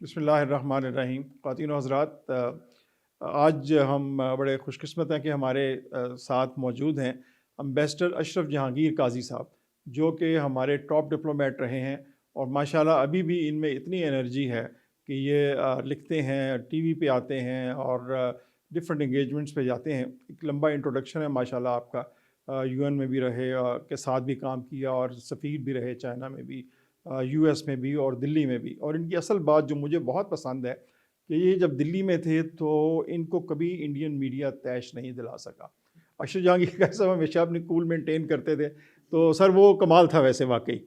بسم اللہ الرحمن الرحیم۔ خواتین و حضرات، آج ہم بڑے خوش قسمت ہیں کہ ہمارے ساتھ موجود ہیں امبیسڈر اشرف جہانگیر قاضی صاحب، جو کہ ہمارے ٹاپ ڈپلومیٹ رہے ہیں، اور ماشاءاللہ ابھی بھی ان میں اتنی انرجی ہے کہ یہ لکھتے ہیں، ٹی وی پہ آتے ہیں اور ڈفرینٹ انگیجمنٹس پہ جاتے ہیں۔ ایک لمبا انٹروڈکشن ہے ماشاءاللہ آپ کا، یو این میں بھی رہے کے ساتھ بھی کام کیا، اور سفیر بھی رہے چائنا میں بھی، یو ایس میں بھی اور دلی میں بھی۔ اور ان کی اصل بات جو مجھے بہت پسند ہے کہ یہ جب دلی میں تھے تو ان کو کبھی انڈین میڈیا طیش نہیں دلا سکا۔ اشرف جہانگیر صاحب ہمیشہ اپنی کول مینٹین کرتے تھے، تو سر وہ کمال تھا ویسے واقعی۔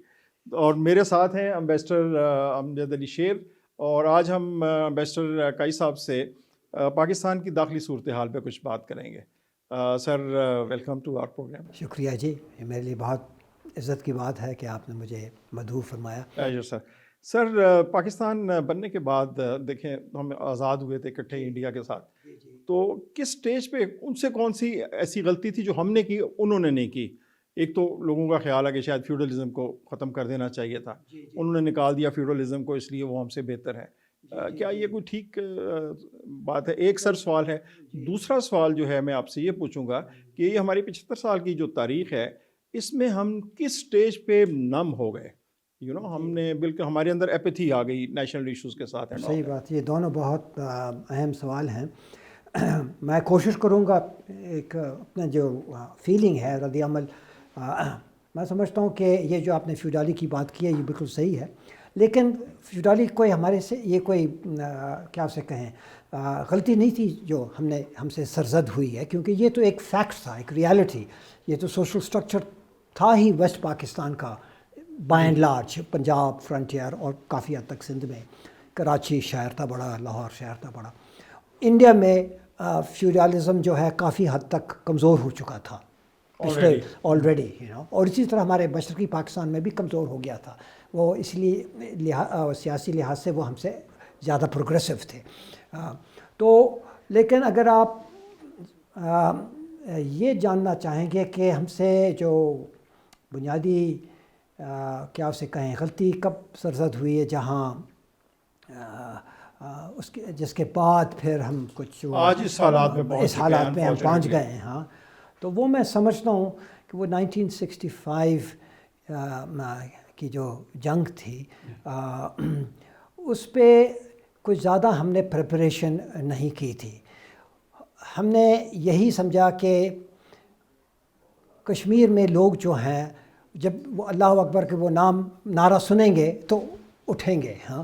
اور میرے ساتھ ہیں امبیسڈر امجد علی شیر، اور آج ہم امبیسڈر کائی صاحب سے پاکستان کی داخلی صورتحال پہ کچھ بات کریں گے۔ Sir welcome to our program. شکریہ جی، یہ میرے لیے بہت عزت کی بات ہے کہ آپ نے مجھے مدعو فرمایا۔ سر پاکستان بننے کے بعد دیکھیں ہم آزاد ہوئے تھے اکٹھے انڈیا کے ساتھ، تو کس سٹیج پہ ان سے کون سی ایسی غلطی تھی جو ہم نے کی انہوں نے نہیں کی؟ ایک تو لوگوں کا خیال ہے کہ شاید فیوڈلزم کو ختم کر دینا چاہیے تھا، انہوں نے نکال دیا فیوڈلزم کو، اس لیے وہ ہم سے بہتر ہے۔ کیا یہ کوئی ٹھیک بات ہے؟ ایک سر سوال ہے۔ دوسرا سوال جو ہے میں آپ سے یہ پوچھوں گا کہ یہ ہماری 75 سال کی جو تاریخ ہے، اس میں ہم کس سٹیج پہ نم ہو گئے؟ ہم نے بالکل ہمارے اندر ایپیتھی آ گئی نیشنل ایشوز کے ساتھ۔ صحیح بات، یہ دونوں بہت اہم سوال ہیں۔ میں کوشش کروں گا ایک اپنا جو فیلنگ ہے رد عمل، میں سمجھتا ہوں کہ یہ جو آپ نے فیوڈالی کی بات کی ہے یہ بالکل صحیح ہے، لیکن فیوڈالی کوئی ہمارے سے یہ کوئی کیا سے کہیں غلطی نہیں تھی جو ہم سے سرزد ہوئی ہے، کیونکہ یہ تو ایک فیکٹ تھا، ایک ریالٹی۔ یہ تو سوشل سٹرکچر تھا ہی ویسٹ پاکستان کا، by and large Punjab frontier اور کافی حد تک سندھ میں، کراچی شہر تھا بڑا، لاہور شہر تھا بڑا۔ انڈیا میں فیوڈالزم جو ہے کافی حد تک کمزور ہو چکا تھا پچھلے آلریڈی، اور اسی طرح ہمارے مشرقی پاکستان میں بھی کمزور ہو گیا تھا وہ، اس لیے سیاسی لحاظ سے وہ ہم سے زیادہ پروگریسو تھے۔ تو لیکن اگر آپ یہ جاننا چاہیں گے کہ ہم سے جو بنیادی کیا اسے کہیں غلطی کب سرزد ہوئی ہے، جہاں جس کے بعد پھر ہم کچھ آج اس حالات میں ہم پہنچ گئے ہیں، ہاں، تو وہ میں سمجھتا ہوں کہ وہ 1965 کی جو جنگ تھی، اس پہ کچھ زیادہ ہم نے پریپریشن نہیں کی تھی۔ ہم نے یہی سمجھا کہ کشمیر میں لوگ جو ہیں جب وہ اللہ اکبر کے وہ نعرہ سنیں گے تو اٹھیں گے، ہاں،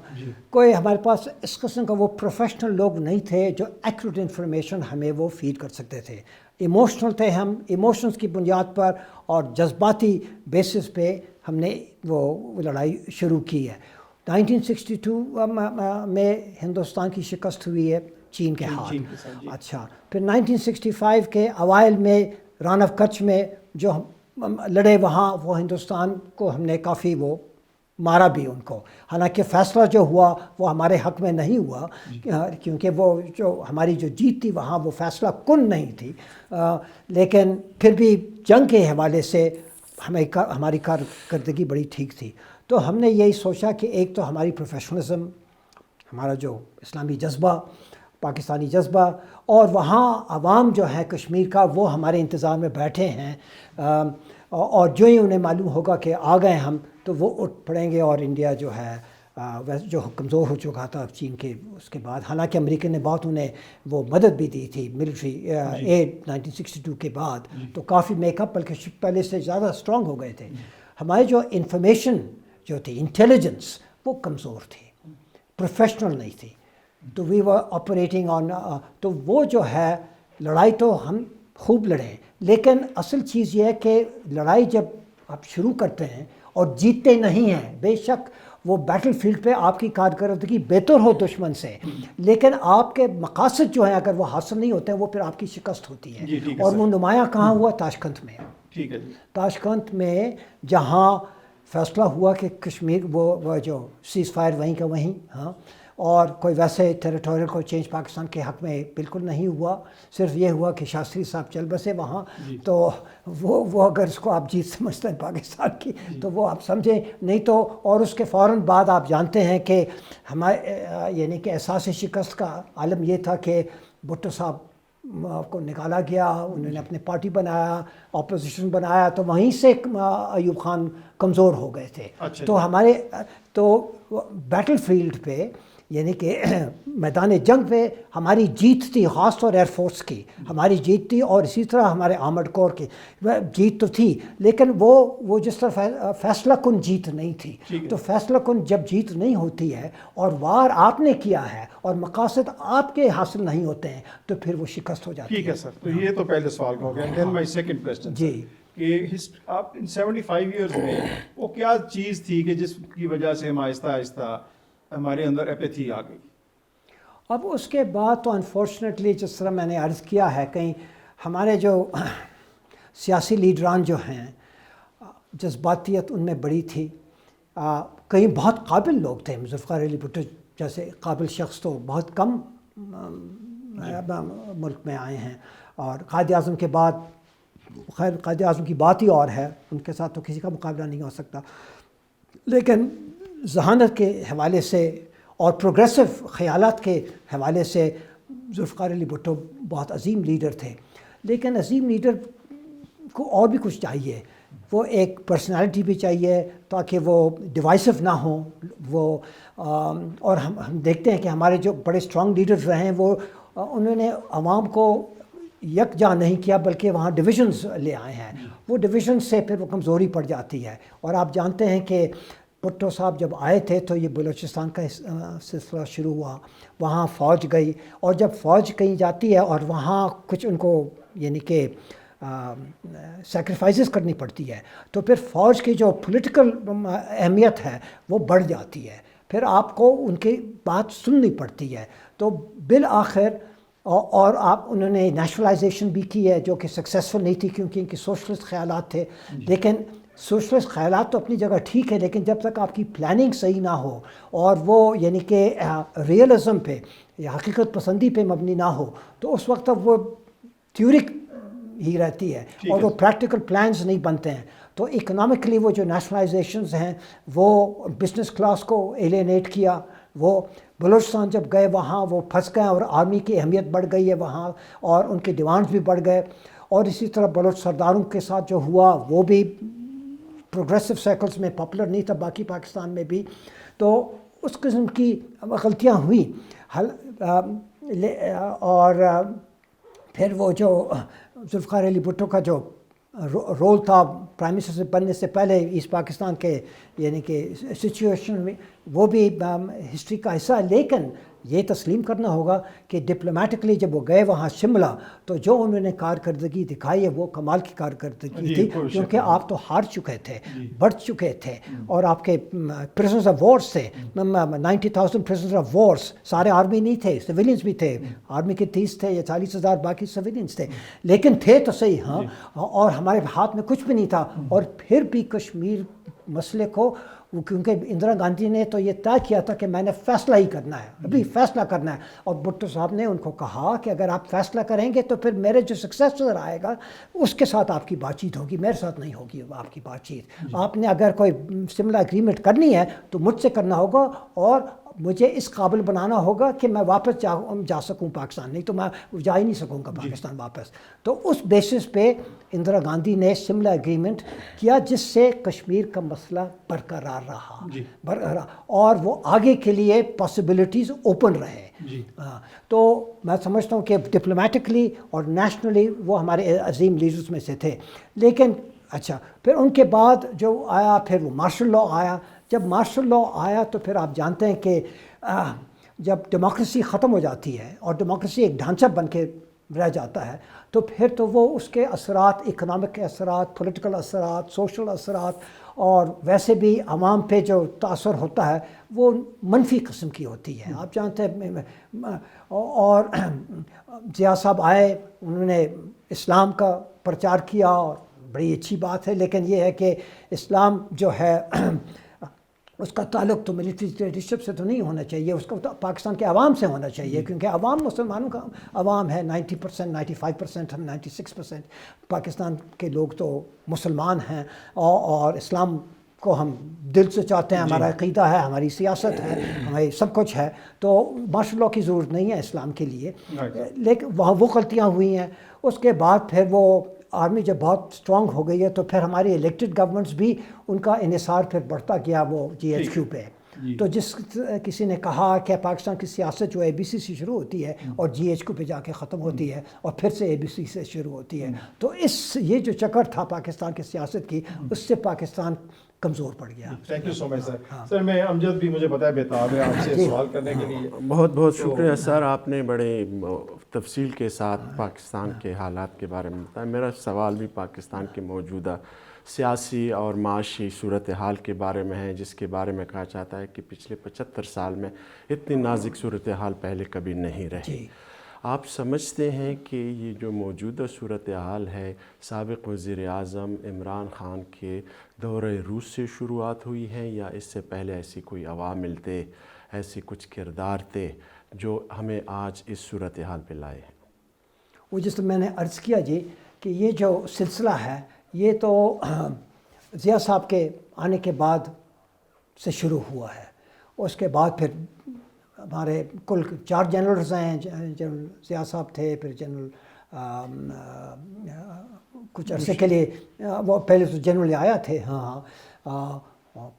کوئی ہمارے پاس اس قسم کا وہ پروفیشنل لوگ نہیں تھے جو ایکوریٹ انفارمیشن ہمیں وہ فیڈ کر سکتے تھے۔ ایموشنل تھے ہم، ایموشنز کی بنیاد پر اور جذباتی بیسس پہ ہم نے وہ لڑائی شروع کی ہے۔ 1962 میں ہندوستان کی شکست ہوئی ہے چین کے ہاتھ۔ اچھا، پھر 1965 کے اوائل میں ران آف کچھ میں جو لڑے، وہاں وہ ہندوستان کو ہم نے کافی وہ مارا بھی ان کو، حالانکہ فیصلہ جو ہوا وہ ہمارے حق میں نہیں ہوا، کیونکہ وہ جو ہماری جو جیت تھی وہاں وہ فیصلہ کن نہیں تھی، لیکن پھر بھی جنگ کے حوالے سے ہماری کارکردگی بڑی ٹھیک تھی۔ تو ہم نے یہی سوچا کہ ایک تو ہماری پروفیشنلزم، ہمارا جو اسلامی جذبہ، پاکستانی جذبہ، اور وہاں عوام جو ہے کشمیر کا وہ ہمارے انتظار میں بیٹھے ہیں، اور جو ہی انہیں معلوم ہوگا کہ آ گئے ہم تو وہ اٹھ پڑیں گے، اور انڈیا جو ہے جو کمزور ہو چکا تھا چین کے اس کے بعد، حالانکہ امریکہ نے بہت انہیں وہ مدد بھی دی تھی ملٹری ایڈ 1962 کے بعد، تو کافی میک اپ بلکہ پہلے سے زیادہ اسٹرانگ ہو گئے تھے۔ ہماری جو انفارمیشن جو تھی، انٹیلیجنس، وہ کمزور تھی، پروفیشنل نہیں تھی، تو وی ور آپریٹنگ آن، تو وہ جو ہے لڑائی تو ہم خوب لڑے، لیکن اصل چیز یہ ہے کہ لڑائی جب آپ شروع کرتے ہیں اور جیتتے نہیں ہیں، بے شک وہ بیٹل فیلڈ پہ آپ کی کارکردگی بہتر ہو دشمن سے، لیکن آپ کے مقاصد جو ہیں اگر وہ حاصل نہیں ہوتے ہیں وہ پھر آپ کی شکست ہوتی ہے۔ اور وہ نمایاں کہاں ہوا؟ تاشقند میں۔ تاشقند میں جہاں فیصلہ ہوا کہ کشمیر وہ جو سیز فائر وہیں کا وہیں، ہاں، اور کوئی ویسے ٹیریٹوریل کو چینج پاکستان کے حق میں بالکل نہیں ہوا. صرف یہ ہوا کہ شاستری صاحب چل بسے وہاں, تو وہ اگر اس کو آپ جیت سمجھتے ہیں پاکستان کی تو وہ آپ سمجھیں, نہیں تو. اور اس کے فوراً بعد آپ جانتے ہیں کہ ہمارے یعنی کہ احساس شکست کا عالم یہ تھا کہ بھٹو صاحب کو نکالا گیا, انہوں نے اپنے پارٹی بنایا, اپوزیشن بنایا, تو وہیں سے ایوب خان کمزور ہو گئے تھے. تو ہمارے تو بیٹل فیلڈ پہ یعنی کہ میدان جنگ پہ ہماری جیت تھی, خاص طور ایئر فورس کی ہماری جیت تھی, اور اسی طرح ہمارے آرمڈ کور کی جیت تو تھی, لیکن وہ جس طرح فیصلہ کن جیت نہیں تھی. تو فیصلہ کن جب جیت نہیں ہوتی ہے اور وار آپ نے کیا ہے اور مقاصد آپ کے حاصل نہیں ہوتے ہیں تو پھر وہ شکست ہو جاتی ہے. ٹھیک ہے سر, تو یہ تو پہلے سوال کا ہو گیا. دین مائی سیکنڈ کوسچن جی, کہ آپ ان 75 ایئرز میں وہ کیا چیز تھی کہ جس کی وجہ سے ہم آہستہ آہستہ ہمارے اندر ایپیتھی آ گئی؟ اب اس کے بعد تو انفارچونیٹلی جس طرح میں نے عرض کیا ہے, کہیں ہمارے جو سیاسی لیڈران جو ہیں جذباتیت ان میں بڑی تھی. کئی بہت قابل لوگ تھے, ذوالفقار علی بھٹو جیسے قابل شخص تو بہت کم ملک میں آئے ہیں, اور قائد اعظم کے بعد, خیر قائد اعظم کی بات ہی اور ہے, ان کے ساتھ تو کسی کا مقابلہ نہیں ہو سکتا. لیکن ذہانت کے حوالے سے اور پروگریسو خیالات کے حوالے سے ذوالفقار علی بھٹو بہت عظیم لیڈر تھے. لیکن عظیم لیڈر کو اور بھی کچھ چاہیے, وہ ایک پرسنالٹی بھی چاہیے تاکہ وہ ڈیوائسو نہ ہوں. وہ اور ہم دیکھتے ہیں کہ ہمارے جو بڑے اسٹرانگ لیڈرز رہے ہیں وہ انہوں نے عوام کو یکجا نہیں کیا بلکہ وہاں ڈویژنز لے آئے ہیں. وہ ڈویژنز سے پھر وہ کمزوری پڑ جاتی ہے. اور آپ جانتے ہیں کہ بھٹو صاحب جب آئے تھے تو یہ بلوچستان کا سلسلہ شروع ہوا, وہاں فوج گئی, اور جب فوج کہیں جاتی ہے اور وہاں کچھ ان کو یعنی کہ سیکریفائسز کرنی پڑتی ہے تو پھر فوج کی جو پولیٹیکل اہمیت ہے وہ بڑھ جاتی ہے, پھر آپ کو ان کی بات سننی پڑتی ہے. تو بالآخر اور انہوں نے نیشنلائزیشن بھی کی ہے جو کہ سکسیسفل نہیں تھی کیونکہ ان کے سوشلسٹ خیالات تھے. لیکن سوشلسٹ خیالات تو اپنی جگہ ٹھیک ہے, لیکن جب تک آپ کی پلاننگ صحیح نہ ہو اور وہ یعنی کہ ریئلزم پہ یا حقیقت پسندی پہ مبنی نہ ہو تو اس وقت تک وہ تھیورک ہی رہتی ہے اور وہ پریکٹیکل پلانز نہیں بنتے ہیں. تو اکنامکلی وہ جو نیشنلائزیشنز ہیں وہ بزنس کلاس کو ایلینیٹ کیا. وہ بلوچستان جب گئے وہاں وہ پھنس گئے اور آرمی کی اہمیت بڑھ گئی ہے وہاں, اور ان کے ڈیمانڈز بھی بڑھ گئے. اور اسی طرح بلوچ سرداروں کے ساتھ جو ہوا وہ بھی پروگریسو سرکلز میں پاپولر نہیں تھا, باقی پاکستان میں بھی. تو اس قسم کی غلطیاں ہوئیں. اور پھر وہ جو ذوالفقار علی بھٹو کا جو رول تھا پرائم منسٹر سے بننے سے پہلے ایسٹ پاکستان کے یعنی کہ سچویشن میں, وہ بھی ہسٹری کا حصہ ہے. لیکن یہ تسلیم کرنا ہوگا کہ ڈپلومیٹکلی جب وہ گئے وہاں شملہ تو جو انہوں نے کارکردگی دکھائی ہے وہ کمال کی کارکردگی تھی, کیونکہ آپ تو ہار چکے تھے, بڑھ چکے تھے, اور آپ کے پرزنرز آف وارس تھے 90,000 پرزنرز آف وارس. سارے آرمی نہیں تھے, سویلینز بھی تھے, آرمی کے 30 تھے یا 40,000 باقی سویلینز تھے, لیکن تھے تو صحیح. ہاں, اور ہمارے ہاتھ میں کچھ بھی نہیں تھا. اور پھر بھی کشمیر مسئلے کو کیونکہ اندرا گاندھی نے تو یہ طے کیا تھا کہ میں نے فیصلہ ہی کرنا ہے, ابھی فیصلہ کرنا ہے. اور بھٹو صاحب نے ان کو کہا کہ اگر آپ فیصلہ کریں گے تو پھر میرے جو سکسیسر آئے گا اس کے ساتھ آپ کی بات چیت ہوگی, میرے ساتھ نہیں ہوگی آپ کی بات چیت. آپ نے اگر کوئی سملہ اگریمنٹ کرنی ہے تو مجھ سے کرنا ہوگا, اور مجھے اس قابل بنانا ہوگا کہ میں واپس جا سکوں پاکستان, نہیں تو میں جا ہی نہیں سکوں گا پاکستان واپس. تو اس بیسس پہ اندرا گاندھی نے سملہ اگریمنٹ کیا جس سے کشمیر کا مسئلہ برقرار رہا, اور وہ آگے کے لیے پاسبلٹیز اوپن رہے. تو میں سمجھتا ہوں کہ ڈپلومیٹکلی اور نیشنلی وہ ہمارے عظیم لیڈرز میں سے تھے. لیکن اچھا, پھر ان کے بعد جو آیا پھر وہ مارشل لاء آیا. جب مارشل لاء آیا تو پھر آپ جانتے ہیں کہ جب ڈیموکریسی ختم ہو جاتی ہے اور ڈیموکریسی ایک ڈھانچہ بن کے رہ جاتا ہے تو پھر تو وہ اس کے اثرات, اکنامک کے اثرات, پولیٹیکل اثرات, سوشل اثرات, اور ویسے بھی عوام پہ جو تاثر ہوتا ہے وہ منفی قسم کی ہوتی ہے. آپ جانتے ہیں. اور ضیاء صاحب آئے, انہوں نے اسلام کا پرچار کیا اور بڑی اچھی بات ہے, لیکن یہ ہے کہ اسلام جو ہے اس کا تعلق تو ملٹری لیڈرشپ سے تو نہیں ہونا چاہیے، اس کا تو پاکستان کے عوام سے ہونا چاہیے، کیونکہ عوام مسلمانوں کا عوام ہے، 90%، 95%، ہم 96% پاکستان کے لوگ تو مسلمان ہیں، اور اسلام کو ہم دل سے چاہتے ہیں، ہمارا عقیدہ ہے، ہماری سیاست ہے، ہماری سب کچھ ہے، تو مارشل لاء کی ضرورت نہیں ہے اسلام کے لیے، لیکن وہاں وہ غلطیاں ہوئی ہیں۔ اس کے بعد پھر وہ آرمی جب بہت اسٹرانگ ہو گئی ہے تو پھر ہماری الیکٹڈ گورنمنٹس بھی ان کا انحصار پھر بڑھتا گیا وہ جی ایچ کیو پہ، تو جس کسی نے کہا کہ پاکستان کی سیاست جو اے بی سی سے شروع ہوتی ہے اور جی ایچ کیو پہ جا کے ختم ہوتی ہے اور پھر سے اے بی سی سے شروع ہوتی ہے، تو یہ جو چکر تھا پاکستان کی سیاست کی، اس سے پاکستان کمزور پڑ گیا۔ تھینک یو سو مچ سر۔ سر میں امجد بھی مجھے پتا ہے بےتاب ہے آپ سے سوال کرنے کے لیے۔ بہت بہت شکریہ سر، آپ نے بڑے تفصیل کے ساتھ پاکستان کے حالات کے بارے میں بتایا۔ میرا سوال بھی پاکستان کے موجودہ سیاسی اور معاشی صورتحال کے بارے میں ہے، جس کے بارے میں کہا جاتا ہے کہ پچھلے 75 سال میں اتنی نازک صورتحال پہلے کبھی نہیں رہی۔ آپ سمجھتے ہیں کہ یہ جو موجودہ صورتحال ہے سابق وزیر اعظم عمران خان کے دورہ روس سے شروعات ہوئی ہے، یا اس سے پہلے ایسی کوئی عوامل تھے، ایسے کچھ کردار تھے جو ہمیں آج اس صورتحال پہ لائے ہیں؟ وہ جس میں نے عرض کیا جی کہ یہ جو سلسلہ ہے یہ تو ضیاء صاحب کے آنے کے بعد سے شروع ہوا ہے، اس کے بعد پھر ہمارے کل 4 جنرلز ہیں، جنرل ضیاء صاحب تھے، پھر جنرل کچھ عرصے کے لیے وہ پہلے تو جنرل آیا تھے،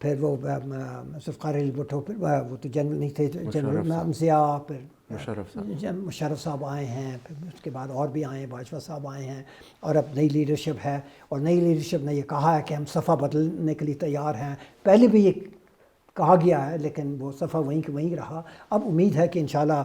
پھر وہ ذوالفقار علی بھٹو، پھر وہ تو جنرل نہیں تھے، جنرل ضیاء، پھر مشرف صاحب آئے ہیں، پھر اس کے بعد اور بھی آئے ہیں، باجوہ صاحب آئے ہیں، اور اب نئی لیڈرشپ ہے، اور نئی لیڈرشپ نے یہ کہا ہے کہ ہم صفحہ بدلنے کے لیے تیار ہیں۔ پہلے بھی یہ کہا گیا ہے لیکن وہ صفحہ وہیں کہ وہیں رہا۔ اب امید ہے کہ انشاءاللہ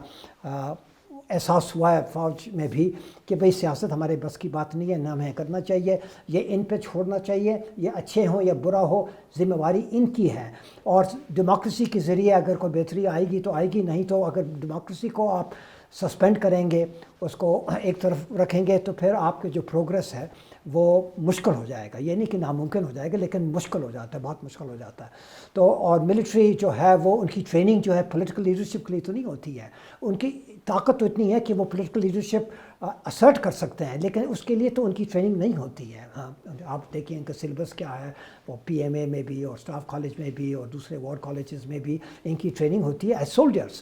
احساس ہوا ہے فوج میں بھی کہ بھئی سیاست ہمارے بس کی بات نہیں ہے، نہ ہمیں کرنا چاہیے، یہ ان پہ چھوڑنا چاہیے، یہ اچھے ہوں یا برا ہو ذمہ داری ان کی ہے، اور ڈیموکریسی کے ذریعے اگر کوئی بہتری آئے گی تو آئے گی، نہیں تو اگر ڈیموکریسی کو آپ سسپینڈ کریں گے، اس کو ایک طرف رکھیں گے، تو پھر آپ کے جو پروگریس ہے وہ مشکل ہو جائے گا۔ یہ نہیں کہ ناممکن ہو جائے گا، لیکن مشکل ہو جاتا ہے، بہت مشکل ہو جاتا ہے۔ تو اور ملٹری جو ہے وہ ان کی ٹریننگ جو ہے پولیٹیکل لیڈرشپ کے لیے تو نہیں ہوتی ہے، ان کی طاقت تو اتنی ہے کہ وہ پولیٹیکل لیڈرشپ اسرٹ کر سکتے ہیں، لیکن اس کے لیے تو ان کی ٹریننگ نہیں ہوتی ہے۔ ہاں آپ دیکھیں ان کا سلیبس کیا ہے، وہ پی ایم اے میں بھی اور اسٹاف کالج میں بھی اور دوسرے وار کالجز میں بھی ان کی ٹریننگ ہوتی ہے ایز سولجرس،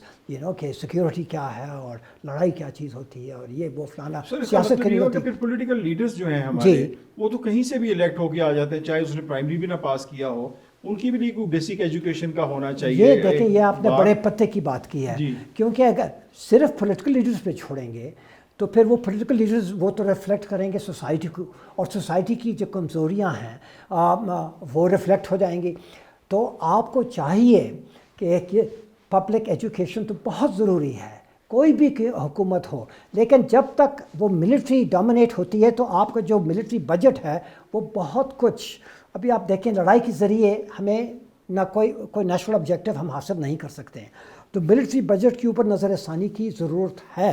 کہ سیکیورٹی کیا ہے اور لڑائی کیا چیز ہوتی ہے، اور یہ وہ فلانا سیاست کے لیے ہوتی ہے۔ پھر پولیٹیکل لیڈرز جو ہیں ہمارے، وہ تو کہیں سے بھی الیکٹ ہو کے آ جاتے ہیں، چاہے اس نے پرائمری بھی نہ پاس کیا ہو، ان کی بھی لیے کوئی بیسک ایجوکیشن کا ہونا چاہیے۔ یہ دیکھیں، یہ آپ نے بڑے پتے کی بات کی ہے، کیونکہ اگر صرف پولیٹیکل لیڈرز پہ چھوڑیں گے تو پھر وہ پولیٹیکل لیڈرز وہ تو ریفلیکٹ کریں گے سوسائٹی کو، اور سوسائٹی کی جو کمزوریاں ہیں وہ ریفلیکٹ ہو جائیں گی۔ تو آپ کو چاہیے کہ پبلک ایجوکیشن تو بہت ضروری ہے، کوئی بھی حکومت ہو، لیکن جب تک وہ ملٹری ڈومینیٹ ہوتی ہے تو آپ کا جو ملٹری بجٹ ہے وہ بہت کچھ، ابھی آپ دیکھیں لڑائی کے ذریعے ہمیں نہ کوئی نیشنل آبجیکٹیو ہم حاصل نہیں کر سکتے ہیں، تو ملٹری بجٹ کے اوپر نظر ثانی کی ضرورت ہے،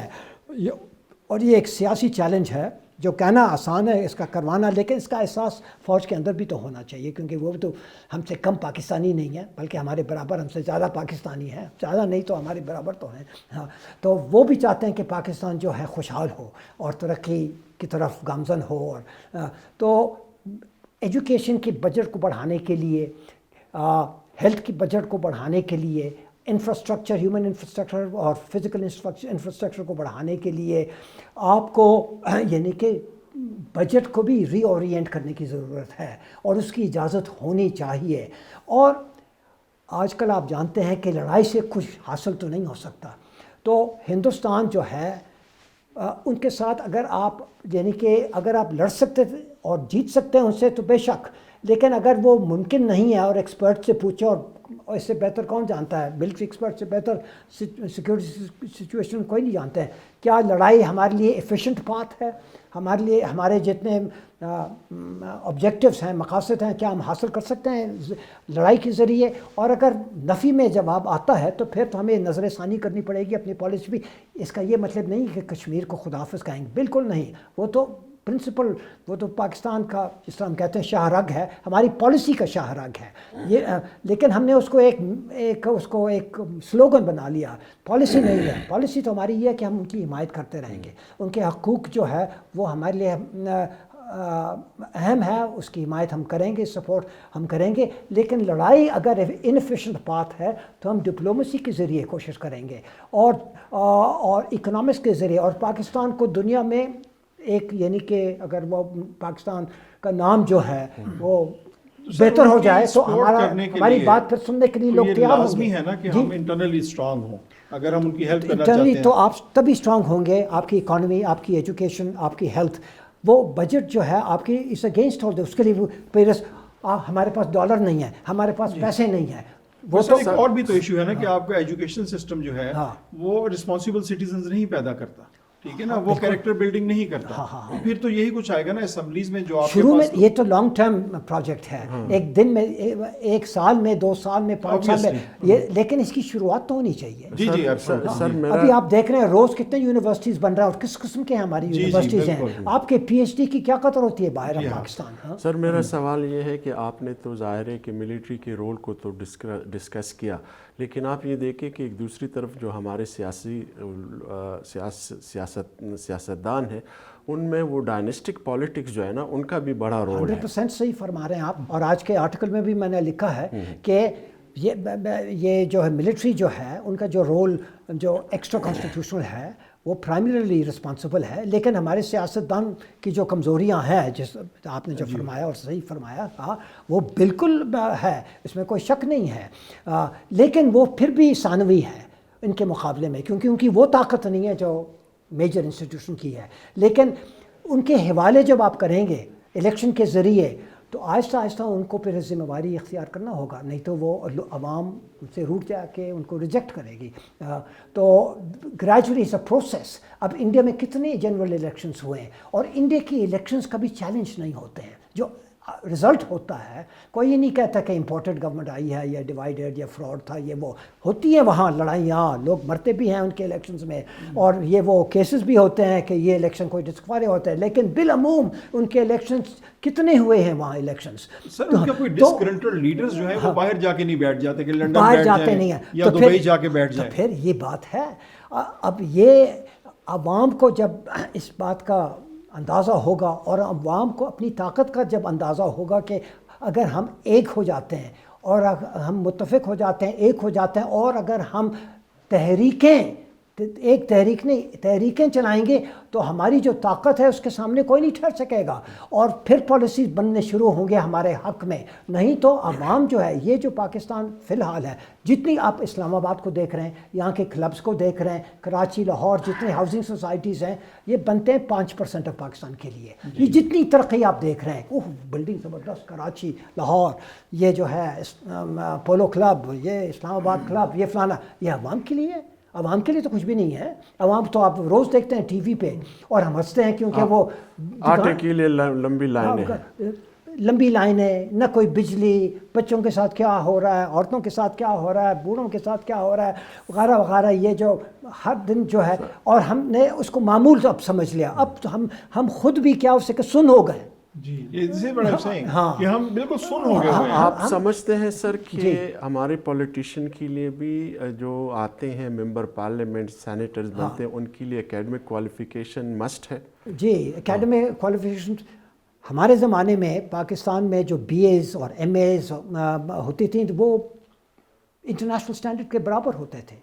اور یہ ایک سیاسی چیلنج ہے جو کہنا آسان ہے اس کا کروانا، لیکن اس کا احساس فوج کے اندر بھی تو ہونا چاہیے، کیونکہ وہ تو ہم سے کم پاکستانی نہیں ہیں، بلکہ ہمارے برابر، ہم سے زیادہ پاکستانی ہیں، زیادہ نہیں تو ہمارے برابر تو ہیں، ہاں، تو وہ بھی چاہتے ہیں کہ پاکستان جو ہے خوشحال ہو اور ترقی کی طرف گامزن ہو، اور تو ایجوکیشن کی بجٹ کو بڑھانے کے لیے، ہیلتھ کی بجٹ کو بڑھانے کے لیے، انفراسٹرکچر، ہیومن انفراسٹرکچر اور فزیکل انفراسٹرکچر کو بڑھانے کے لیے آپ کو یعنی کہ بجٹ کو بھی ری اورینٹ کرنے کی ضرورت ہے، اور اس کی اجازت ہونی چاہیے۔ اور آج کل آپ جانتے ہیں کہ لڑائی سے کچھ حاصل تو نہیں ہو سکتا، تو ہندوستان جو ہے ان کے ساتھ اگر آپ اگر آپ لڑ سکتے تھے اور جیت سکتے ہیں ان سے تو بے شک، لیکن اگر وہ ممکن نہیں ہے اور ایکسپرٹ سے پوچھو، اور اس سے بہتر کون جانتا ہے، ملٹری ایکسپرٹ سے بہتر سیکیورٹی سچویشن کوئی نہیں جانتا ہے، کیا لڑائی ہمارے لیے ایفیشینٹ پاتھ ہے، ہمارے لیے ہمارے جتنے آبجیکٹیوز ہیں، مقاصد ہیں، کیا ہم حاصل کر سکتے ہیں لڑائی کے ذریعے؟ اور اگر نفی میں جواب آتا ہے تو پھر تو ہمیں نظر ثانی کرنی پڑے گی اپنی پالیسی بھی۔ اس کا یہ مطلب نہیں کہ کشمیر کو خدا حافظ کہیں گے، بالکل نہیں، وہ تو پرنسپل وہ تو پاکستان کا جس طرح ہم کہتے ہیں شاہ رگ ہے، ہماری پالیسی کا شاہ رگ ہے یہ، لیکن ہم نے اس کو ایک سلوگن بنا لیا، پالیسی نہیں ہے. پالیسی تو ہماری یہ ہے کہ ہم ان کی حمایت کرتے رہیں گے، ان کے حقوق جو ہے وہ ہمارے لیے اہم ہے، اس کی حمایت ہم کریں گے، سپورٹ ہم کریں گے. لیکن لڑائی اگر انفیشینٹ بات ہے تو ہم ڈپلومیسی کے ذریعے کوشش کریں گے اور اکنامکس کے ذریعے. اور پاکستان کو دنیا میں ایک یعنی کہ اگر وہ پاکستان کا نام جو ہے وہ بہتر ہو جائے تو ہماری بات پھر سننے کے لیے لوگ تیار ہوں گے. لازمی ہے نا کہ ہم انٹرنلی اسٹرانگ ہوں. اگر ہم ان کی ہیلپ کرنا چاہتے انٹرنلی ہیں تو آپ تبھی اسٹرانگ ہوں گے، آپ کی اکانومی، آپ کی ایجوکیشن، آپ کی ہیلتھ. وہ بجٹ جو ہے آپ کی اس اگینسٹ ہو، اس کے لیے پیرس ہمارے پاس ڈالر نہیں ہے، ہمارے پاس پیسے نہیں ہیں. وہ تو ایک اور بھی تو ایشو ہے نا کہ آپ کا ایجوکیشن سسٹم جو ہے وہ رسپانسیبل سٹیزنز نہیں پیدا کرتا، ٹھیک ہے نا، وہ کیریکٹر بلڈنگ نہیں کرتا. پھر تو یہی کچھ آئے گا نا اسمبلیز میں جو آپ شروع میں. یہ تو لانگ ٹرم پروجیکٹ ہے، ایک دن میں، ایک سال میں، 2 سال میں، 5 سال میں یہ، لیکن اس کی شروعات تو ہونی چاہیے. جی جی ابھی آپ دیکھ رہے ہیں روز کتنے یونیورسٹیز بن رہا ہے اور کس قسم کے ہماری یونیورسٹیز ہیں. آپ کے پی ایچ ڈی کی کیا قدر ہوتی ہے باہر پاکستان. سر میرا سوال یہ ہے کہ آپ نے تو ظاہر ہے کہ ملٹری کے رول کو تو ڈسکس کیا، لیکن آپ یہ دیکھیں کہ ایک دوسری طرف جو ہمارے سیاستدان ہیں ان میں وہ ڈائنسٹک پالیٹکس جو ہے نا ان کا بھی بڑا رول ہے. 100% صحیح فرما رہے ہیں آپ. اور آج کے آرٹیکل میں بھی میں نے لکھا ہے کہ یہ جو ہے ملٹری جو ہے ان کا جو رول جو ایکسٹرا کانسٹیٹیوشنل ہے وہ پرائمریلی رسپانسبل ہے. لیکن ہمارے سیاستدان کی جو کمزوریاں ہیں، جس آپ نے جو فرمایا اور صحیح فرمایا وہ بالکل ہے، اس میں کوئی شک نہیں ہے. لیکن وہ پھر بھی ثانوی ہے ان کے مقابلے میں، کیونکہ ان کی وہ طاقت نہیں ہے جو میجر انسٹیٹیوشن کی ہے. لیکن ان کے حوالے جب آپ کریں گے الیکشن کے ذریعے تو آہستہ آہستہ ان کو پھر ذمہ داری اختیار کرنا ہوگا، نہیں تو وہ عوام سے روٹ جا کے ان کو ریجیکٹ کرے گی. تو گریجولی اٹس اے پروسیس. اب انڈیا میں کتنے جنرل الیکشنز ہوئے ہیں اور انڈیا کی الیکشنز کبھی چیلنج نہیں ہوتے ہیں. جو رزلٹ ہوتا ہے کوئی یہ نہیں کہتا کہ امپورٹڈ گورنمنٹ آئی ہے یا ڈیوائیڈڈ یا فراڈ تھا، یہ وہ ہوتی ہیں وہاں لڑائیاں، لوگ مرتے بھی ہیں ان کے الیکشنز میں، اور یہ وہ کیسز بھی ہوتے ہیں کہ یہ الیکشن کوئی ڈسکوالify ہوتا ہے. لیکن بالعموم ان کے الیکشنز کتنے ہوئے ہیں وہاں الیکشنز. سر ان کا کوئی ڈسکرنٹڈ لیڈرز جو ہیں وہ باہر جا کے نہیں بیٹھ جاتے کہ لندن باہر بیٹھ جاتے نہیں جائیں ہیں یا دبئی جا کے بیٹھ جائیں. تو پھر یہ بات ہے. اب یہ عوام کو جب اس بات کا اندازہ ہوگا اور عوام کو اپنی طاقت کا جب اندازہ ہوگا کہ اگر ہم ایک ہو جاتے ہیں اور ہم متفق ہو جاتے ہیں، ایک ہو جاتے ہیں، اور اگر ہم تحریکیں چلائیں گے تو ہماری جو طاقت ہے اس کے سامنے کوئی نہیں ٹھہر سکے گا، اور پھر پالیسیز بننے شروع ہوں گے ہمارے حق میں. نہیں تو عوام جو ہے، یہ جو پاکستان فی الحال ہے، جتنی آپ اسلام آباد کو دیکھ رہے ہیں، یہاں کے کلبز کو دیکھ رہے ہیں، کراچی، لاہور، جتنے ہاؤسنگ سوسائٹیز ہیں، یہ بنتے ہیں 5% آف پاکستان کے لیے. یہ جتنی ترقی آپ دیکھ رہے ہیں، بلڈنگ زبردست، کراچی، لاہور، یہ جو ہے پولو کلب، یہ اسلام آباد کلب، یہ فلانا، یہ عوام کے لیے ہے. عوام کے لیے تو کچھ بھی نہیں ہے. عوام تو آپ روز دیکھتے ہیں ٹی وی پہ اور ہم ہنستے ہیں کیونکہ وہ آٹے کے لیے لمبی لائنیں ہیں، لمبی لائنیں، نہ کوئی بجلی، بچوں کے ساتھ کیا ہو رہا ہے، عورتوں کے ساتھ کیا ہو رہا ہے، بوڑھوں کے ساتھ کیا ہو رہا ہے، وغیرہ وغیرہ. یہ جو ہر دن جو ہے، اور ہم نے اس کو معمول اب سمجھ لیا. اب تو ہم خود بھی کیا اس سے کہ سن ہو گئے. جی کہ ہم بالکل سن ہو گئے ہوئے ہیں. آپ سمجھتے ہیں سر کہ ہمارے پولیٹیشین کے لیے بھی جو آتے ہیں ممبر پارلیمنٹ، سینیٹرز بنتے ہیں، ان کے لیے اکیڈمک کوالیفیکیشن مسٹ ہے؟ جی، اکیڈمک کوالیفیکیشن ہمارے زمانے میں پاکستان میں جو بی ایز اور ایم ایز ہوتی تھیں وہ انٹرنیشنل اسٹینڈرڈ کے برابر ہوتے تھے.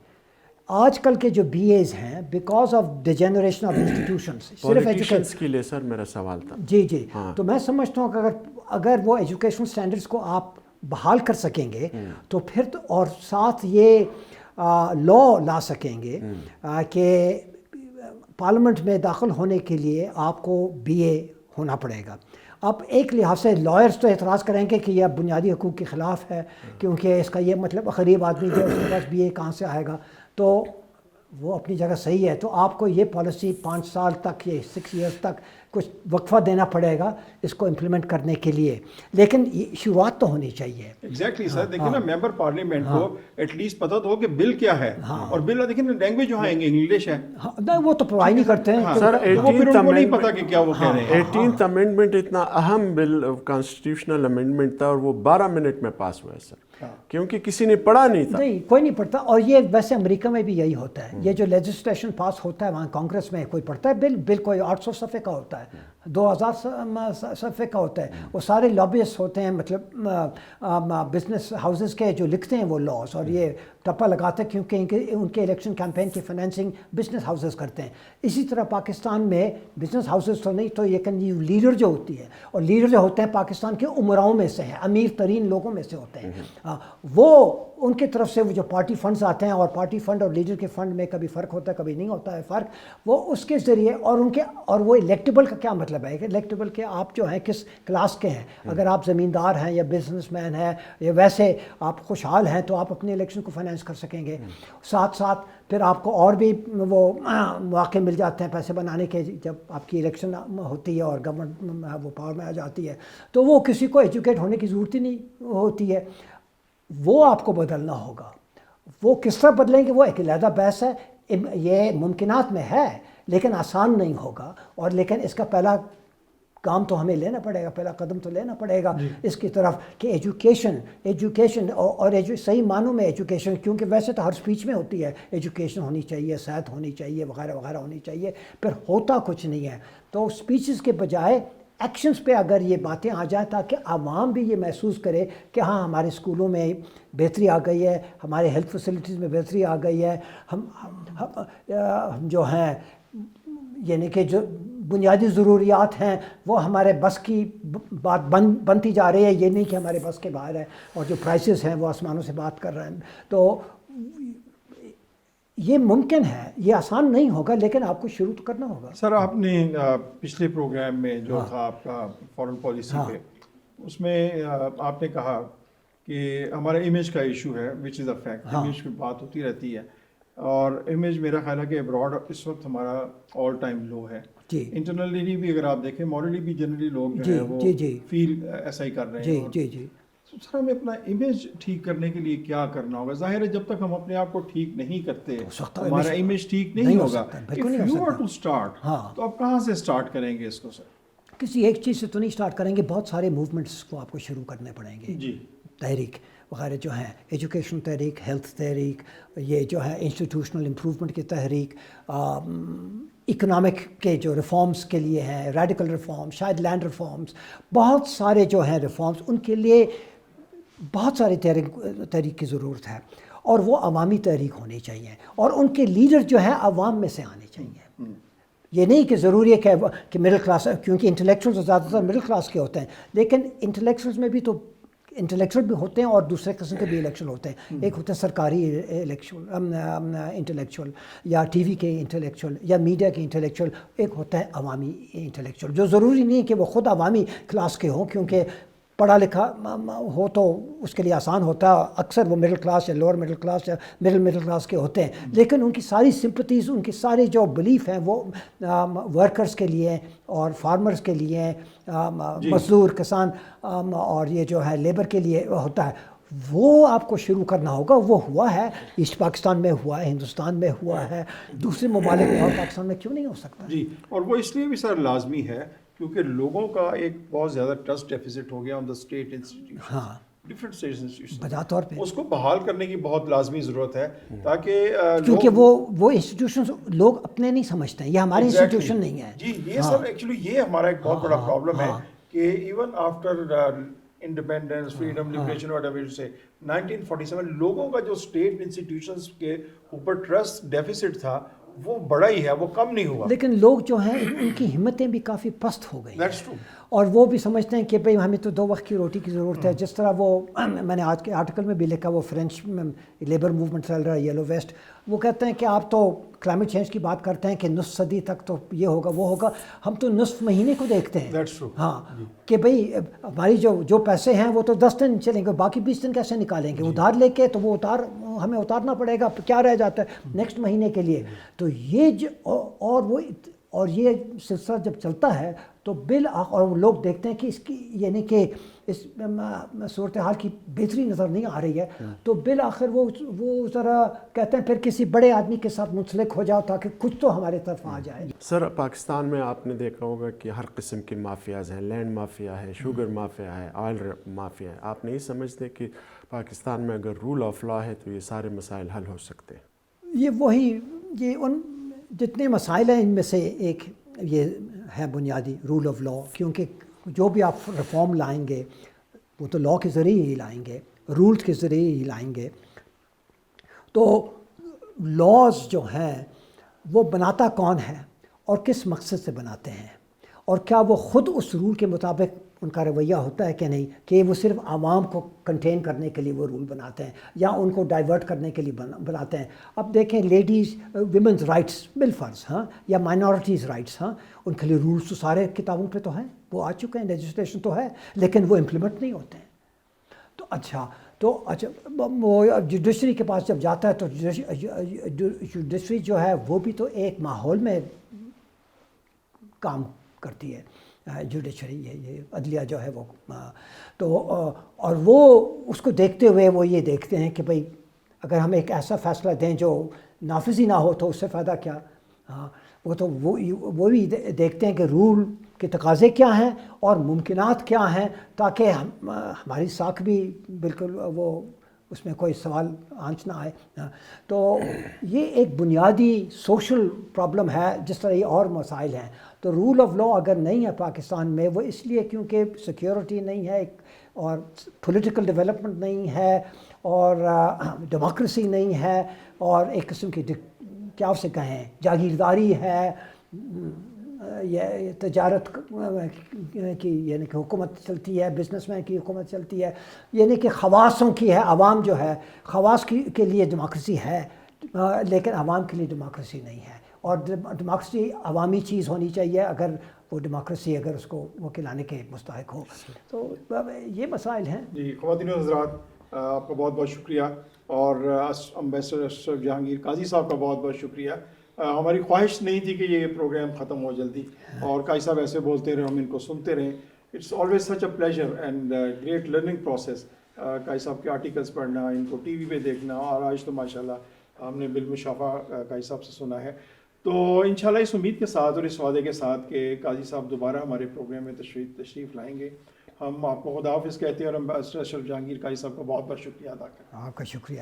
آج کل کے جو بی ایز ہیں، because of degeneration of institutions, صرف ایجوکیشن کے لیے سر میرا سوال تھا. جی تو میں سمجھتا ہوں کہ اگر وہ ایجوکیشنل اسٹینڈرڈس کو آپ بحال کر سکیں گے تو پھر اور ساتھ یہ لا لا سکیں گے کہ پارلیمنٹ میں داخل ہونے کے لیے آپ کو بی اے ہونا پڑے گا. اب ایک لحاظ سے لائرز تو اعتراض کریں گے کہ یہ بنیادی حقوق کے خلاف ہے، کیونکہ اس کا یہ مطلب غریب آدمی جو اس کے پاس بی اے کہاں سے آئے گا. تو وہ اپنی جگہ صحیح ہے. تو آپ کو یہ پالیسی 5 سال تک یہ 6 ایئرس تک کچھ وقفہ دینا پڑے گا اس کو امپلیمنٹ کرنے کے لیے, لیکن شروعات تو ہونی چاہیے. ایگزیکٹلی سر, دیکھیں نا ممبر پارلیمنٹ کو ایٹ لیسٹ پتہ تو ہو کہ بل کیا ہے, اور بل دیکھیں نا لینگویج جو ہے انگلش ہے, وہ تو پرووائڈ نہیں کرتے ہیں. سر وہ پھر ان کو نہیں پتا کہ کیا وہ کہہ رہے ہیں. 18th امینڈمنٹ اتنا اہم بل کانسٹیٹیوشنل امینڈمنٹ تھا, اور وہ 12 منٹ میں پاس ہوا ہے سر, کیونکہ کسی نے پڑھا نہیں تھا. نہیں, کوئی نہیں پڑھتا. اور یہ ویسے امریکہ میں بھی یہی ہوتا ہے, یہ جو لیجسلیشن پاس ہوتا ہے وہاں کانگریس میں کوئی پڑھتا ہے بل کوئی 800 صفحے کا ہوتا ہے, 2000 صفحے کا ہوتا ہے. وہ سارے لابیسٹ ہوتے ہیں, مطلب بزنس ہاؤسز کے جو لکھتے ہیں وہ لاس, اور یہ ٹپا لگاتے ہیں کیونکہ ان کے الیکشن کیمپین کی فنانسنگ بزنس ہاؤسز کرتے ہیں. اسی طرح پاکستان میں بزنس ہاؤسز تو نہیں, تو یہ کنیو لیڈر جو ہوتی ہے, اور لیڈر جو ہوتے ہیں پاکستان کے عمراؤں میں سے ہیں, امیر ترین لوگوں میں سے ہوتے ہیں. وہ ان کی طرف سے وہ جو پارٹی فنڈز آتے ہیں, اور پارٹی فنڈ اور لیڈر کے فنڈ میں کبھی فرق ہوتا ہے کبھی نہیں ہوتا ہے فرق, وہ اس کے ذریعے, اور وہ الیکٹیبل کا کیا مطلب ہے کہ الیکٹیبل کے آپ جو ہیں کس کلاس کے ہیں. اگر آپ زمیندار ہیں یا بزنس مین ہیں یا ویسے آپ خوشحال ہیں تو آپ اپنے الیکشن کو فائنینس کر سکیں گے. ساتھ ساتھ پھر آپ کو اور بھی وہ مواقع مل جاتے ہیں پیسے بنانے کے, جب آپ کی الیکشن ہوتی ہے اور گورنمنٹ وہ پاور میں آ جاتی ہے, تو وہ کسی کو ایجوکیٹ ہونے کی ضرورت ہی نہیں ہوتی ہے. وہ آپ کو بدلنا ہوگا. وہ کس طرح بدلیں گے وہ ایک علیحدہ بحث ہے. یہ ممکنات میں ہے لیکن آسان نہیں ہوگا, اور لیکن اس کا پہلا کام تو ہمیں لینا پڑے گا, پہلا قدم تو لینا پڑے گا اس کی طرف کہ ایجوکیشن اور صحیح معنوں میں ایجوکیشن, کیونکہ ویسے تو ہر سپیچ میں ہوتی ہے ایجوکیشن ہونی چاہیے, صحت ہونی چاہیے, وغیرہ وغیرہ ہونی چاہیے, پھر ہوتا کچھ نہیں ہے. تو سپیچز کے بجائے ایکشنز پہ اگر یہ باتیں آ جائیں تاکہ عوام بھی یہ محسوس کرے کہ ہاں ہمارے اسکولوں میں بہتری آ گئی ہے, ہمارے ہیلتھ فیسلٹیز میں بہتری آ گئی ہے, ہم جو ہیں یعنی کہ جو بنیادی ضروریات ہیں وہ ہمارے بس کی بات بنتی جا رہی ہے, یہ نہیں کہ ہمارے بس کے باہر ہے, اور جو پرائسز ہیں وہ آسمانوں سے بات کر رہے ہیں. تو یہ ممکن ہے, یہ آسان نہیں ہوگا لیکن آپ کو شروع تو کرنا ہوگا. سر آپ نے پچھلے پروگرام میں جو تھا آپ کا فارن پالیسی پہ, اس میں آپ نے کہا کہ ہمارا امیج کا ایشو ہے, وچ از اے فیکٹ. امیج کی بات ہوتی رہتی ہے, اور امیج میرا خیال ہے کہ ابراڈ اس وقت ہمارا آل ٹائم لو ہے. انٹرنلی بھی اگر آپ دیکھیں, مورلی بھی جنرلی لوگ جو ہے وہ فیل ایسا ہی کر رہے ہیں. سر ہمیں اپنا امیج ٹھیک کرنے کے لیے کیا کرنا ہوگا؟ ظاہر ہے جب تک ہم اپنے آپ کو ٹھیک نہیں کرتے ہمارا امیج ٹھیک نہیں ہوگا. If you are to start, تو آپ کہاں سے سٹارٹ کریں گے اس کو سر؟ کسی ایک چیز سے تو نہیں سٹارٹ کریں گے, بہت سارے موومنٹس کو آپ کو شروع کرنے پڑیں گے. جی, تحریک وغیرہ جو ہیں, ایجوکیشن تحریک, ہیلتھ تحریک, یہ جو ہے انسٹیٹیوشنل امپروومنٹ کی تحریک, اکنامک کے جو ریفارمز کے لیے ہیں, ریڈیکل ریفارم, شاید لینڈ ریفارمز, بہت سارے جو ہیں ریفارمز, ان کے لیے بہت ساری تحریک کی ضرورت ہے, اور وہ عوامی تحریک ہونی چاہیے, اور ان کے لیڈر جو ہیں عوام میں سے آنے چاہیے. یہ نہیں کہ ضروری ہے کہ مڈل کلاس, کیونکہ انٹلیکچوئل زیادہ تر مڈل کلاس کے ہوتے ہیں, لیکن انٹلیکچوئلز میں بھی تو انٹلیکچوئل بھی ہوتے ہیں اور دوسرے قسم کے بھی الیکشن ہوتے ہیں. ایک ہوتے ہیں سرکاری انٹلیکچوئل, یا ٹی وی کے انٹلیکچوئل, یا میڈیا کے انٹلیکچوئل, ایک ہوتا ہے عوامی انٹلیکچوئل, جو ضروری نہیں کہ وہ خود عوامی کلاس کے ہوں, کیونکہ پڑھا لکھا ہو تو اس کے لیے آسان ہوتا ہے, اکثر وہ مڈل کلاس یا لوور مڈل کلاس یا مڈل کلاس کے ہوتے ہیں, لیکن ان کی ساری سمپتیز, ان کی ساری جو بلیف ہیں وہ ورکرز کے لیے اور فارمرز کے لیے, مزدور, کسان, اور یہ جو ہے لیبر کے لیے ہوتا ہے. وہ آپ کو شروع کرنا ہوگا. وہ ہوا ہے ایسٹ پاکستان میں, ہوا ہے ہندوستان میں, ہوا ہے دوسرے ممالک میں, اور پاکستان میں کیوں نہیں ہو سکتا؟ جی, اور وہ اس لیے بھی سر لازمی ہے کیونکہ لوگوں کا ایک بہت زیادہ ٹرسٹ ڈیفیسٹ ہو گیا on the state institution. Different state institution بجا طور پہ اس کو بحال کرنے کی بہت لازمی ضرورت ہے, تاکہ کیونکہ وہ انسٹیٹیوشن لوگ اپنے نہیں سمجھتے ہیں, یہ ہماری انسٹیٹیوشن نہیں ہے. جی, یہ سر ایکچولی یہ ہمارا ایک بہت بڑا پرابلم ہے کہ even after independence, freedom, liberation, what ever you سے 1947 لوگوں کا جو اسٹیٹ انسٹیٹیوشنس کے اوپر ٹرسٹ ڈیفیسٹ تھا وہ بڑا ہی ہے, وہ کم نہیں ہوا. لیکن لوگ جو ہیں ان کی ہمتیں بھی کافی پست ہو گئی ہیں, اور وہ بھی سمجھتے ہیں کہ بھئی ہمیں تو 2 وقت کی روٹی کی ضرورت ہے. جس طرح وہ میں نے آج کے آرٹیکل میں بھی لکھا, وہ فرینچ لیبر موومنٹ چل رہا ہے, یلو ویسٹ, وہ کہتے ہیں کہ آپ تو کلائمیٹ چینج کی بات کرتے ہیں کہ نصف صدی تک تو یہ ہوگا وہ ہوگا, ہم تو نصف مہینے کو دیکھتے ہیں. ہاں, کہ بھئی ہماری جو پیسے ہیں وہ تو 10 دن چلیں گے, باقی 20 دن کیسے نکالیں گے؟ ادھار لے کے تو وہ ادھار ہمیں اتارنا پڑے گا، کیا رہ جاتا ہے نیکسٹ مہینے کے لیے. تو یہ اور یہ سلسلہ جب چلتا ہے تو اور لوگ دیکھتے ہیں کہ اس کی یعنی کہ اس صورتحال کی بہتری نظر نہیں آ رہی ہے، تو بالآخر وہ ذرا کہتے ہیں پھر کسی بڑے آدمی کے ساتھ منسلک ہو جاؤ تاکہ کچھ تو ہمارے طرف آ جائے. سر پاکستان میں آپ نے دیکھا ہوگا کہ ہر قسم کی مافیاز ہیں، لینڈ مافیا ہے، شوگر مافیا ہے، آئل مافیا ہے. آپ نہیں سمجھتے کہ پاکستان میں اگر رول آف لا ہے تو یہ سارے مسائل حل ہو سکتے ہیں؟ یہ ان جتنے مسائل ہیں ان میں سے ایک یہ ہے بنیادی رول آف لا، کیونکہ جو بھی آپ ریفارم لائیں گے وہ تو لا کے ذریعے ہی لائیں گے، رولز کے ذریعے ہی لائیں گے. تو لاز جو ہیں وہ بناتا کون ہے اور کس مقصد سے بناتے ہیں، اور کیا وہ خود اس رول کے مطابق ان کا رویہ ہوتا ہے کہ نہیں، کہ وہ صرف عوام کو کنٹین کرنے کے لیے وہ رول بناتے ہیں یا ان کو ڈائیورٹ کرنے کے لیے بناتے ہیں. اب دیکھیں لیڈیز ویمنز رائٹس بالفرض یا مائنورٹیز رائٹس ان کے لیے رولز تو سارے کتابوں پہ تو ہیں، وہ آ چکے ہیں، لیجسلیشن تو ہے، لیکن وہ امپلیمنٹ نہیں ہوتے ہیں. تو اچھا وہ جوڈیشری کے پاس جب جاتا ہے تو جوڈیشری جو ہے وہ بھی تو ایک ماحول میں کام کرتی ہے، جوڈیشری یہ عدلیہ جو ہے وہ تو اور وہ اس کو دیکھتے ہوئے وہ یہ دیکھتے ہیں کہ بھئی اگر ہم ایک ایسا فیصلہ دیں جو نافذ ہی نہ ہو تو اس سے فائدہ کیا. وہ بھی دیکھتے ہیں کہ رول کے تقاضے کیا ہیں اور ممکنات کیا ہیں تاکہ ہماری ساکھ بھی بالکل وہ اس میں کوئی سوال آنچ نہ آئے. تو یہ ایک بنیادی سوشل پرابلم ہے جس طرح یہ اور مسائل ہیں. تو رول آف لا اگر نہیں ہے پاکستان میں وہ اس لیے کیونکہ سیکیورٹی نہیں ہے اور پولیٹیکل ڈیولپمنٹ نہیں ہے اور ڈیموکریسی نہیں ہے اور ایک قسم کی کیا اسے کہیں جاگیرداری ہے، یہ تجارت کی یعنی کہ حکومت چلتی ہے، بزنس مین کی حکومت چلتی ہے، یعنی کہ خواصوں کی ہے. عوام جو ہے خواص کے لیے ڈیموکریسی ہے لیکن عوام کے لیے ڈیموکریسی نہیں ہے. اور ڈیموکریسی عوامی چیز ہونی چاہیے اگر وہ ڈیموکریسی اگر اس کو وہ کھلانے کے مستحق ہو. تو یہ مسائل ہیں. جی خواتین و حضرات، آپ کا بہت بہت شکریہ، اور امبیسڈر اشرف جہانگیر قاضی صاحب کا بہت بہت شکریہ. ہماری خواہش نہیں تھی کہ یہ پروگرام ختم ہو جلدی، اور قاضی صاحب ایسے بولتے رہے، ہم ان کو سنتے رہیں. It's always such a pleasure and great learning process. قاضی صاحب کے آرٹیکلس پڑھنا، ان کو ٹی وی پہ دیکھنا، اور آج تو ماشاءاللہ ہم نے بالمشافہ قاضی صاحب سے سنا ہے. تو انشاءاللہ اس امید کے ساتھ اور اس وعدے کے ساتھ کہ قاضی صاحب دوبارہ ہمارے پروگرام میں تشریف لائیں گے، ہم آپ کو خدا حافظ کہتے ہیں، اور امبیسڈر اشرف جہانگیر قاضی صاحب کا بہت بہت شکریہ ادا کرتے ہیں. آپ کا شکریہ.